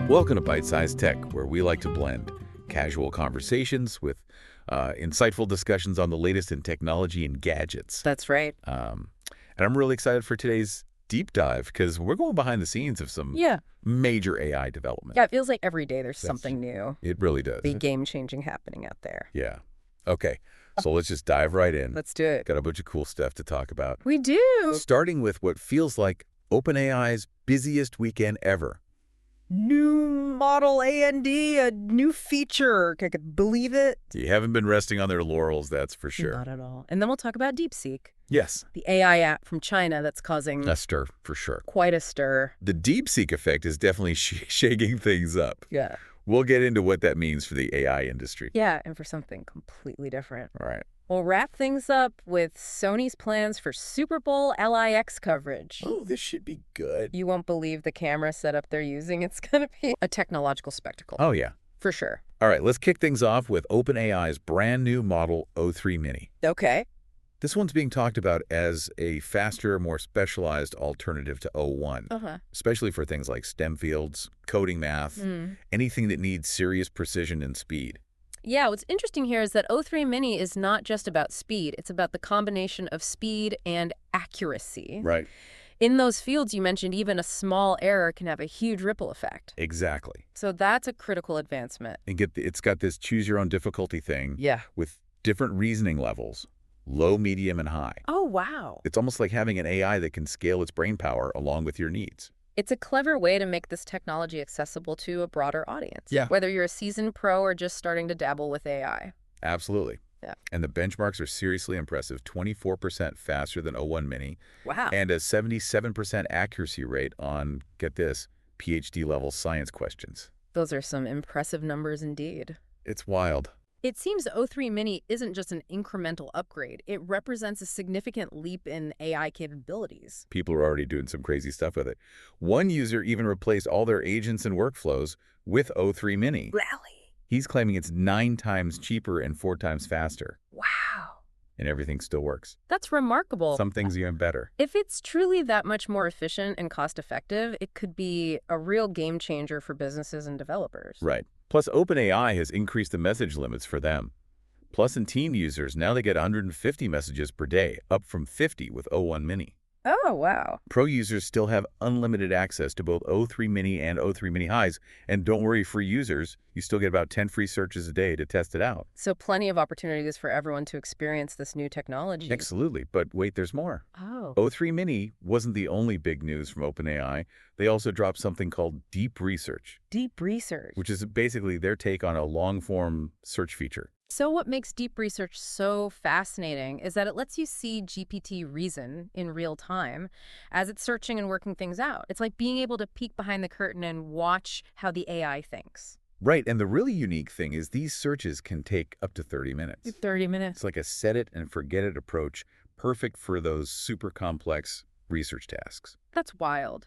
Welcome to Byte-Sized Tech, where we like to blend casual conversations with insightful discussions on the latest in technology and gadgets. That's right. And I'm really excited for today's deep dive because we're going behind the scenes of some major AI development. Yeah, it feels like every day there's something new. It really does. Big game-changing happening out there. Yeah. Okay, so let's just dive right in. Let's do it. Got a bunch of cool stuff to talk about. We do. Starting with what feels like OpenAI's busiest weekend ever. New model A&D, a new feature. I could believe it. You haven't been resting on their laurels, that's for sure. Not at all. And then we'll talk about DeepSeek. Yes. The AI app from China that's causing A stir, for sure. quite a stir. The DeepSeek effect is definitely shaking things up. Yeah. We'll get into what that means for the AI industry. Yeah, and for something completely different. All right. We'll wrap things up with Sony's plans for Super Bowl LIX coverage. Oh, this should be good. You won't believe the camera setup they're using. It's going to be a technological spectacle. Oh, yeah. For sure. All right, let's kick things off with OpenAI's brand new model O3 Mini. Okay. This one's being talked about as a faster, more specialized alternative to O1, especially for things like STEM fields, coding math, anything that needs serious precision and speed. Yeah, what's interesting here is that O3 Mini is not just about speed. It's about the combination of speed and accuracy. Right. In those fields you mentioned, even a small error can have a huge ripple effect. Exactly. So that's a critical advancement. And it's got this choose-your-own-difficulty thing with different reasoning levels, low, medium, and high. Oh, wow. It's almost like having an AI that can scale its brain power along with your needs. It's a clever way to make this technology accessible to a broader audience. Yeah. Whether you're a seasoned pro or just starting to dabble with AI. Absolutely. Yeah. And the benchmarks are seriously impressive. 24% faster than O1 Mini. Wow. And a 77% accuracy rate on, get this, PhD-level science questions. Those are some impressive numbers indeed. It's wild. It seems O3 Mini isn't just an incremental upgrade. It represents a significant leap in AI capabilities. People are already doing some crazy stuff with it. One user even replaced all their agents and workflows with O3 Mini. Really? He's claiming it's 9 times cheaper and 4 times faster. Wow. And everything still works. That's remarkable. Some things even better. If it's truly that much more efficient and cost-effective, it could be a real game changer for businesses and developers. Right. Plus, OpenAI has increased the message limits for them. Plus, in team users, now they get 150 messages per day, up from 50 with O1 Mini. Oh, wow. Pro users still have unlimited access to both O3 Mini and O3 Mini Highs. And don't worry, free users, you still get about 10 free searches a day to test it out. So plenty of opportunities for everyone to experience this new technology. Absolutely. But wait, there's more. Oh. O3 Mini wasn't the only big news from OpenAI. They also dropped something called Deep Research. Deep Research. Which is basically their take on a long-form search feature. So what makes Deep Research so fascinating is that it lets you see GPT reason in real time as it's searching and working things out. It's like being able to peek behind the curtain and watch how the AI thinks. Right, and the really unique thing is these searches can take up to 30 minutes. 30 minutes. It's like a set-it-and-forget-it approach, perfect for those super complex research tasks. That's wild.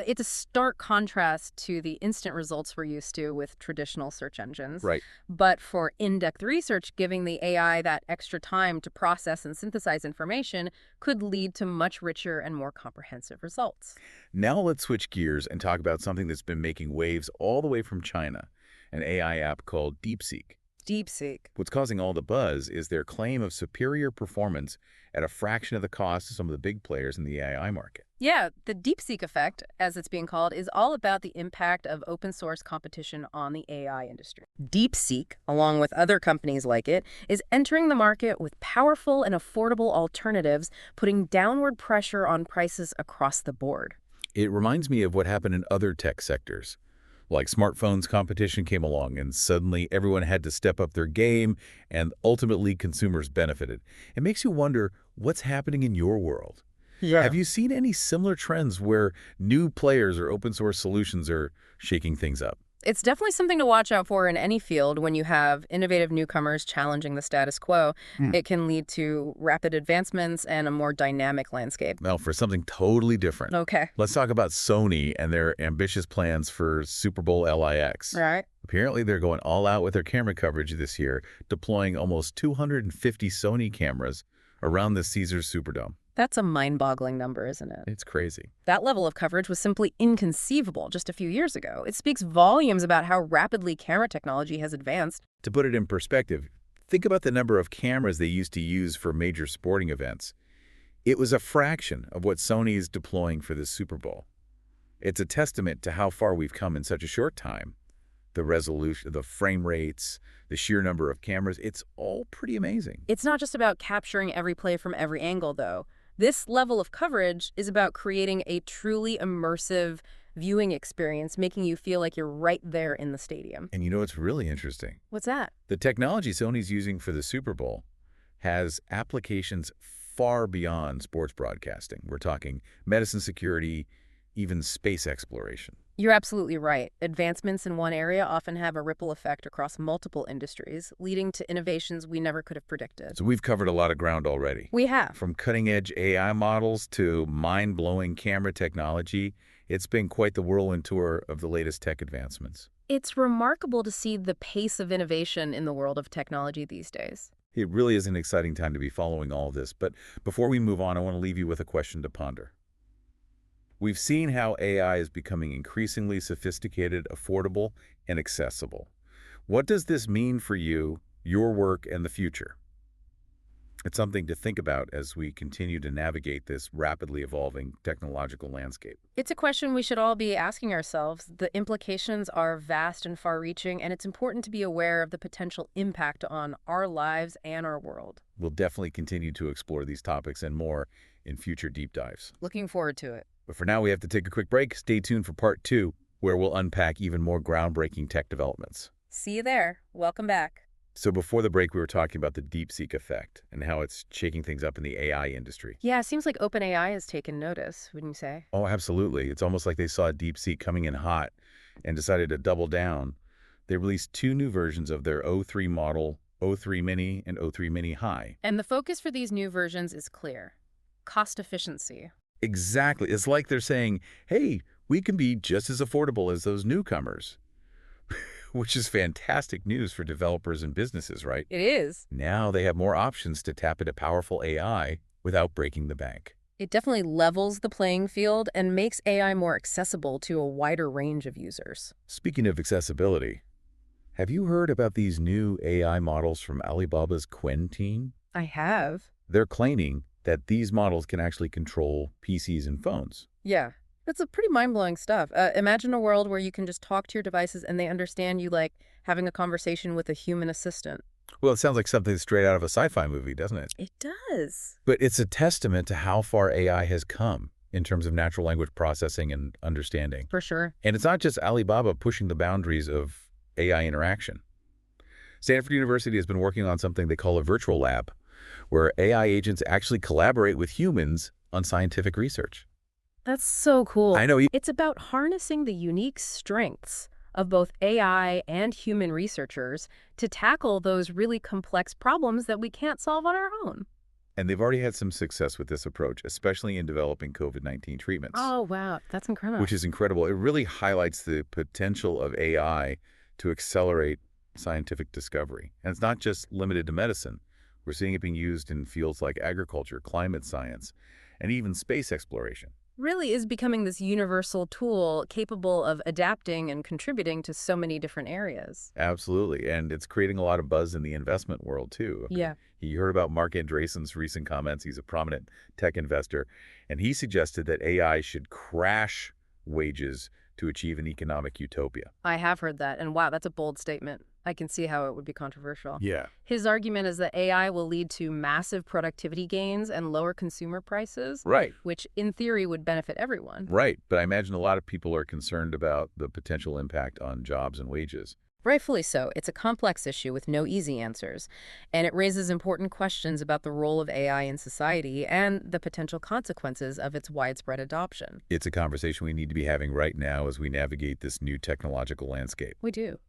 It's a stark contrast to the instant results we're used to with traditional search engines. Right. But for in-depth research, giving the AI that extra time to process and synthesize information could lead to much richer and more comprehensive results. Now let's switch gears and talk about something that's been making waves all the way from China, an AI app called DeepSeek. DeepSeek. What's causing all the buzz is their claim of superior performance at a fraction of the cost of some of the big players in the AI market. Yeah, the DeepSeek effect, as it's being called, is all about the impact of open source competition on the AI industry. DeepSeek, along with other companies like it, is entering the market with powerful and affordable alternatives, putting downward pressure on prices across the board. It reminds me of what happened in other tech sectors. Like smartphones, competition came along, and suddenly everyone had to step up their game, and ultimately consumers benefited. It makes you wonder what's happening in your world. Yeah. Have you seen any similar trends where new players or open source solutions are shaking things up? It's definitely something to watch out for in any field when you have innovative newcomers challenging the status quo. It can lead to rapid advancements and a more dynamic landscape. Well, for something totally different. Okay. Let's talk about Sony and their ambitious plans for Super Bowl LIX. Right. Apparently, they're going all out with their camera coverage this year, deploying almost 250 Sony cameras around the Caesars Superdome. That's a mind-boggling number, isn't it? It's crazy. That level of coverage was simply inconceivable just a few years ago. It speaks volumes about how rapidly camera technology has advanced. To put it in perspective, think about the number of cameras they used to use for major sporting events. It was a fraction of what Sony is deploying for this Super Bowl. It's a testament to how far we've come in such a short time. The resolution, the frame rates, the sheer number of cameras, it's all pretty amazing. It's not just about capturing every play from every angle, though. This level of coverage is about creating a truly immersive viewing experience, making you feel like you're right there in the stadium. And you know what's really interesting? What's that? The technology Sony's using for the Super Bowl has applications far beyond sports broadcasting. We're talking medicine security, even space exploration. You're absolutely right. Advancements in one area often have a ripple effect across multiple industries, leading to innovations we never could have predicted. So we've covered a lot of ground already. We have. From cutting-edge AI models to mind-blowing camera technology, it's been quite the whirlwind tour of the latest tech advancements. It's remarkable to see the pace of innovation in the world of technology these days. It really is an exciting time to be following all this. But before we move on, I want to leave you with a question to ponder. We've seen how AI is becoming increasingly sophisticated, affordable, and accessible. What does this mean for you, your work, and the future? It's something to think about as we continue to navigate this rapidly evolving technological landscape. It's a question we should all be asking ourselves. The implications are vast and far-reaching, and it's important to be aware of the potential impact on our lives and our world. We'll definitely continue to explore these topics and more in future deep dives. Looking forward to it. But for now, we have to take a quick break. Stay tuned for part 2, where we'll unpack even more groundbreaking tech developments. See you there. Welcome back. So before the break, we were talking about the DeepSeek effect and how it's shaking things up in the AI industry. Yeah, it seems like OpenAI has taken notice, wouldn't you say? Oh, absolutely. It's almost like they saw DeepSeek coming in hot and decided to double down. They released 2 new versions of their O3 model, O3 Mini and O3 Mini High. And the focus for these new versions is clear. Cost efficiency. Exactly. It's like they're saying, hey, we can be just as affordable as those newcomers. Which is fantastic news for developers and businesses, right? It is. Now they have more options to tap into powerful AI without breaking the bank. It definitely levels the playing field and makes AI more accessible to a wider range of users. Speaking of accessibility, have you heard about these new AI models from Alibaba's Qwen team? I have. They're claiming that these models can actually control PCs and phones. Yeah. That's a pretty mind-blowing stuff. Imagine a world where you can just talk to your devices and they understand you like having a conversation with a human assistant. Well, it sounds like something straight out of a sci-fi movie, doesn't it? It does. But it's a testament to how far AI has come in terms of natural language processing and understanding. For sure. And it's not just Alibaba pushing the boundaries of AI interaction. Stanford University has been working on something they call a virtual lab, where AI agents actually collaborate with humans on scientific research. That's so cool. I know. It's about harnessing the unique strengths of both AI and human researchers to tackle those really complex problems that we can't solve on our own. And they've already had some success with this approach, especially in developing COVID-19 treatments. Oh, wow. That's incredible. Which is incredible. It really highlights the potential of AI to accelerate scientific discovery. And it's not just limited to medicine. We're seeing it being used in fields like agriculture, climate science, and even space exploration. Really is becoming this universal tool capable of adapting and contributing to so many different areas. Absolutely. And it's creating a lot of buzz in the investment world, too. Yeah. You heard about Mark Andreessen's recent comments. He's a prominent tech investor, and he suggested that AI should crash wages to achieve an economic utopia. I have heard that, and wow, that's a bold statement. I can see how it would be controversial. Yeah. His argument is that AI will lead to massive productivity gains and lower consumer prices, Right. which in theory would benefit everyone. Right. But I imagine a lot of people are concerned about the potential impact on jobs and wages. Rightfully so. It's a complex issue with no easy answers, and it raises important questions about the role of AI in society and the potential consequences of its widespread adoption. It's a conversation we need to be having right now as we navigate this new technological landscape. We do.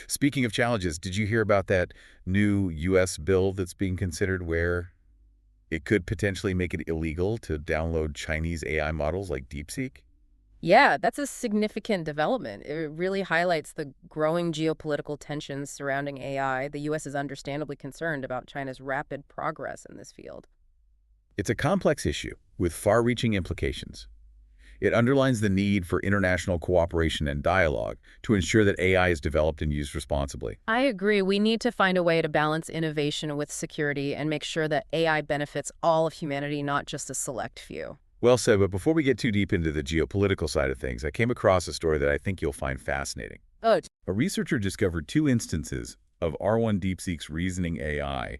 Speaking of challenges, did you hear about that new U.S. bill that's being considered where it could potentially make it illegal to download Chinese AI models like DeepSeek? Yeah, that's a significant development. It really highlights the growing geopolitical tensions surrounding AI. The U.S. is understandably concerned about China's rapid progress in this field. It's a complex issue with far-reaching implications. It underlines the need for international cooperation and dialogue to ensure that AI is developed and used responsibly. I agree. We need to find a way to balance innovation with security and make sure that AI benefits all of humanity, not just a select few. Well said, but before we get too deep into the geopolitical side of things, I came across a story that I think you'll find fascinating. Oh, A researcher discovered two instances of R1 DeepSeek's reasoning AI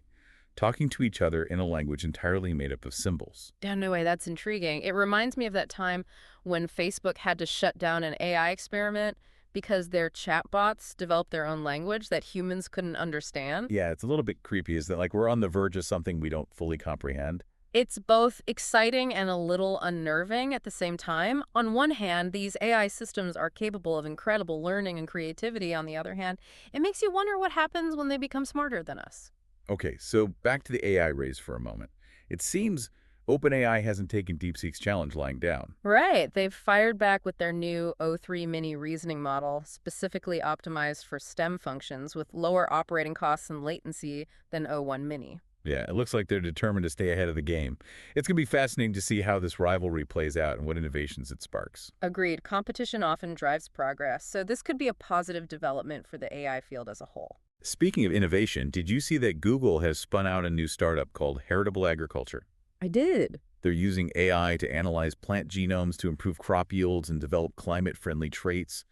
talking to each other in a language entirely made up of symbols. yeah, no way. That's intriguing. It reminds me of that time when Facebook had to shut down an AI experiment because their chatbots developed their own language that humans couldn't understand. Yeah, it's a little bit creepy, is that like we're on the verge of something we don't fully comprehend? It's both exciting and a little unnerving at the same time. On one hand, these AI systems are capable of incredible learning and creativity. On the other hand, it makes you wonder what happens when they become smarter than us. Okay, so back to the AI race for a moment. It seems OpenAI hasn't taken DeepSeek's challenge lying down. Right. They've fired back with their new O3 mini reasoning model, specifically optimized for STEM functions with lower operating costs and latency than O1 mini. Yeah, it looks like they're determined to stay ahead of the game. It's going to be fascinating to see how this rivalry plays out and what innovations it sparks. Agreed. Competition often drives progress, so this could be a positive development for the AI field as a whole. Speaking of innovation, did you see that Google has spun out a new startup called Heritable Agriculture? I did. They're using AI to analyze plant genomes to improve crop yields and develop climate-friendly traits.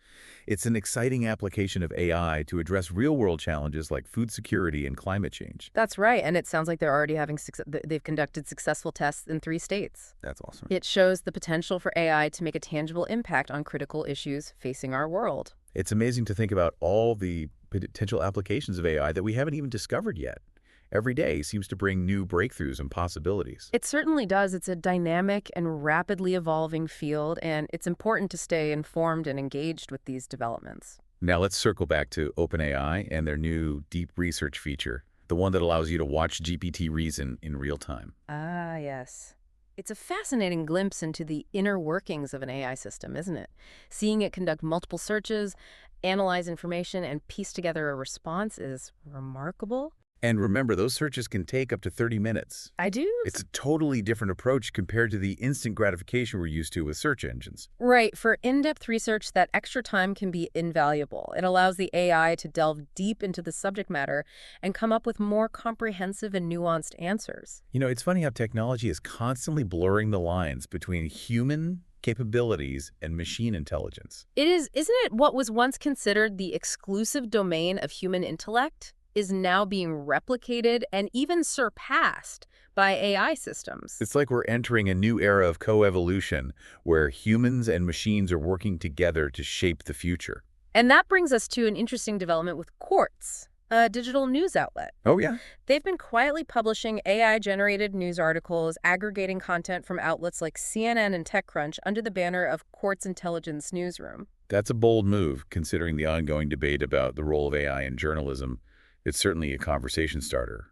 It's an exciting application of AI to address real-world challenges like food security and climate change. That's right, and it sounds like they're already having they've conducted successful tests in 3 states. That's awesome. It shows the potential for AI to make a tangible impact on critical issues facing our world. It's amazing to think about all the potential applications of AI that we haven't even discovered yet. Every day seems to bring new breakthroughs and possibilities. It certainly does. It's a dynamic and rapidly evolving field, and it's important to stay informed and engaged with these developments. Now let's circle back to OpenAI and their new deep research feature, the one that allows you to watch GPT reason in real time. Ah, yes. It's a fascinating glimpse into the inner workings of an AI system, isn't it? Seeing it conduct multiple searches, analyze information, and piece together a response is remarkable. And remember, those searches can take up to 30 minutes. I do? It's a totally different approach compared to the instant gratification we're used to with search engines. Right. For in-depth research, that extra time can be invaluable. It allows the AI to delve deep into the subject matter and come up with more comprehensive and nuanced answers. You know, it's funny how technology is constantly blurring the lines between human capabilities and machine intelligence. Isn't it what was once considered the exclusive domain of human intellect is now being replicated and even surpassed by AI systems? It's like we're entering a new era of coevolution where humans and machines are working together to shape the future. And that brings us to an interesting development with Quartz, a digital news outlet. Oh, yeah? They've been quietly publishing AI-generated news articles, aggregating content from outlets like CNN and TechCrunch under the banner of Quartz Intelligence Newsroom. That's a bold move, considering the ongoing debate about the role of AI in journalism. It's certainly a conversation starter.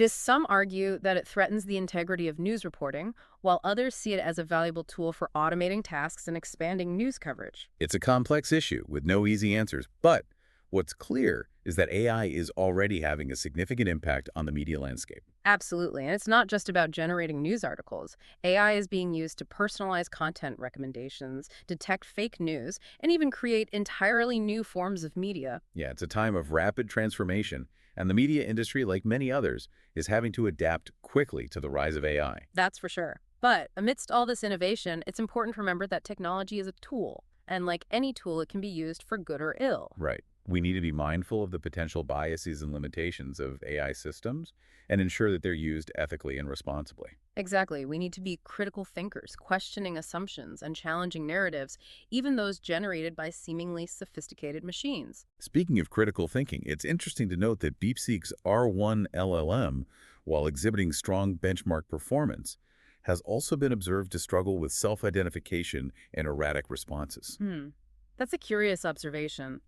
Some argue that it threatens the integrity of news reporting, while others see it as a valuable tool for automating tasks and expanding news coverage. It's a complex issue with no easy answers, but what's clear is that AI is already having a significant impact on the media landscape. Absolutely, and it's not just about generating news articles. AI is being used to personalize content recommendations, detect fake news, and even create entirely new forms of media. Yeah, it's a time of rapid transformation, and the media industry, like many others, is having to adapt quickly to the rise of AI. That's for sure. But amidst all this innovation, it's important to remember that technology is a tool, and like any tool, it can be used for good or ill. Right. We need to be mindful of the potential biases and limitations of AI systems and ensure that they're used ethically and responsibly. Exactly. We need to be critical thinkers, questioning assumptions and challenging narratives, even those generated by seemingly sophisticated machines. Speaking of critical thinking, it's interesting to note that DeepSeek's R1 LLM, while exhibiting strong benchmark performance, has also been observed to struggle with self-identification and erratic responses. That's a curious observation.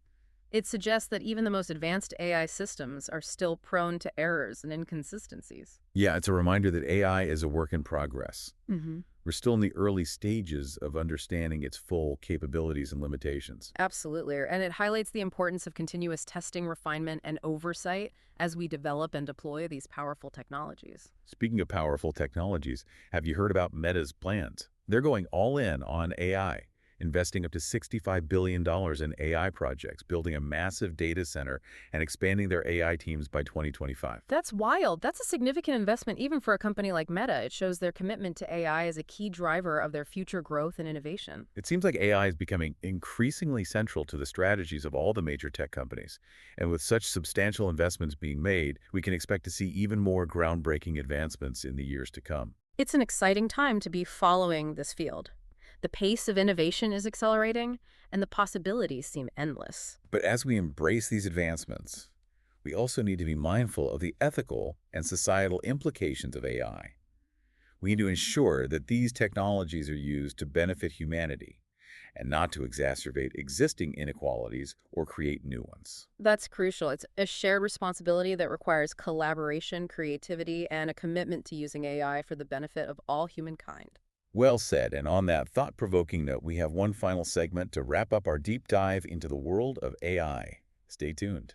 It suggests that even the most advanced AI systems are still prone to errors and inconsistencies. Yeah, it's a reminder that AI is a work in progress. Mm-hmm. We're still in the early stages of understanding its full capabilities and limitations. Absolutely. And it highlights the importance of continuous testing, refinement, and oversight as we develop and deploy these powerful technologies. Speaking of powerful technologies, have you heard about Meta's plans? They're going all in on AI, investing up to $65 billion in AI projects, building a massive data center, and expanding their AI teams by 2025. That's wild. That's a significant investment even for a company like Meta. It shows their commitment to AI as a key driver of their future growth and innovation. It seems like AI is becoming increasingly central to the strategies of all the major tech companies. And with such substantial investments being made, we can expect to see even more groundbreaking advancements in the years to come. It's an exciting time to be following this field. The pace of innovation is accelerating, and the possibilities seem endless. But as we embrace these advancements, we also need to be mindful of the ethical and societal implications of AI. We need to ensure that these technologies are used to benefit humanity and not to exacerbate existing inequalities or create new ones. That's crucial. It's a shared responsibility that requires collaboration, creativity, and a commitment to using AI for the benefit of all humankind. Well said, and on that thought-provoking note, we have one final segment to wrap up our deep dive into the world of AI. Stay tuned.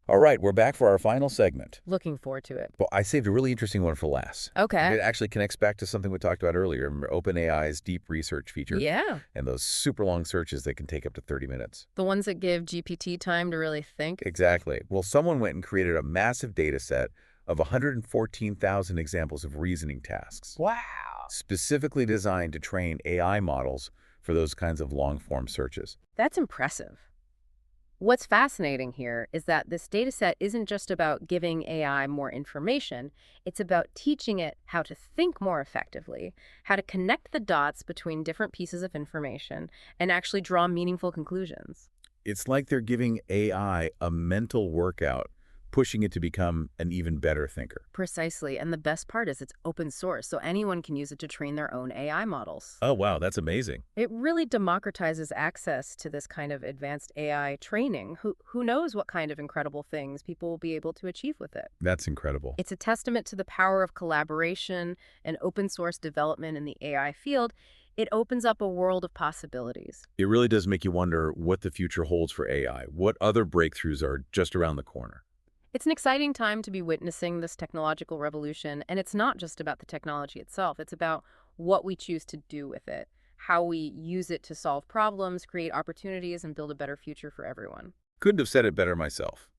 All right, we're back for our final segment. Looking forward to it. Well, I saved a really interesting one for last. Okay. It actually connects back to something we talked about earlier, remember OpenAI's deep research feature. Yeah. And those super long searches that can take up to 30 minutes. The ones that give GPT time to really think. Exactly. Well, someone went and created a massive data set of 114,000 examples of reasoning tasks. Wow. Specifically designed to train AI models for those kinds of long-form searches. That's impressive. What's fascinating here is that this data set isn't just about giving AI more information, it's about teaching it how to think more effectively, how to connect the dots between different pieces of information, and actually draw meaningful conclusions. It's like they're giving AI a mental workout, pushing it to become an even better thinker. Precisely, and the best part is it's open source, so anyone can use it to train their own AI models. Oh, wow, that's amazing. It really democratizes access to this kind of advanced AI training. Who knows what kind of incredible things people will be able to achieve with it. That's incredible. It's a testament to the power of collaboration and open source development in the AI field. It opens up a world of possibilities. It really does make you wonder what the future holds for AI. What other breakthroughs are just around the corner? It's an exciting time to be witnessing this technological revolution, and it's not just about the technology itself. It's about what we choose to do with it, how we use it to solve problems, create opportunities, and build a better future for everyone. Couldn't have said it better myself.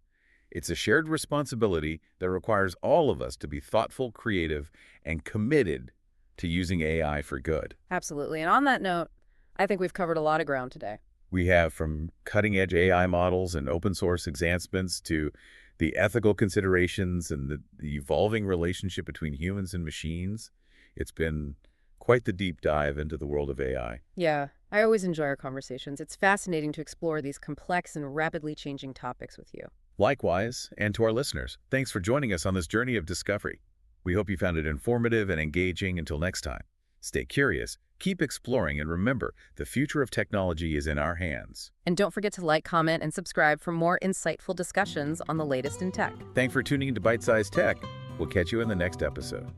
It's a shared responsibility that requires all of us to be thoughtful, creative, and committed to using AI for good. Absolutely. And on that note, I think we've covered a lot of ground today. We have from cutting-edge AI models and open source advancements to the ethical considerations and the evolving relationship between humans and machines. It's been quite the deep dive into the world of AI. Yeah, I always enjoy our conversations. It's fascinating to explore these complex and rapidly changing topics with you. Likewise, and to our listeners, thanks for joining us on this journey of discovery. We hope you found it informative and engaging. Until next time, stay curious, keep exploring, and remember, the future of technology is in our hands. And don't forget to like, comment, and subscribe for more insightful discussions on the latest in tech. Thanks for tuning into Byte-Sized Tech. We'll catch you in the next episode.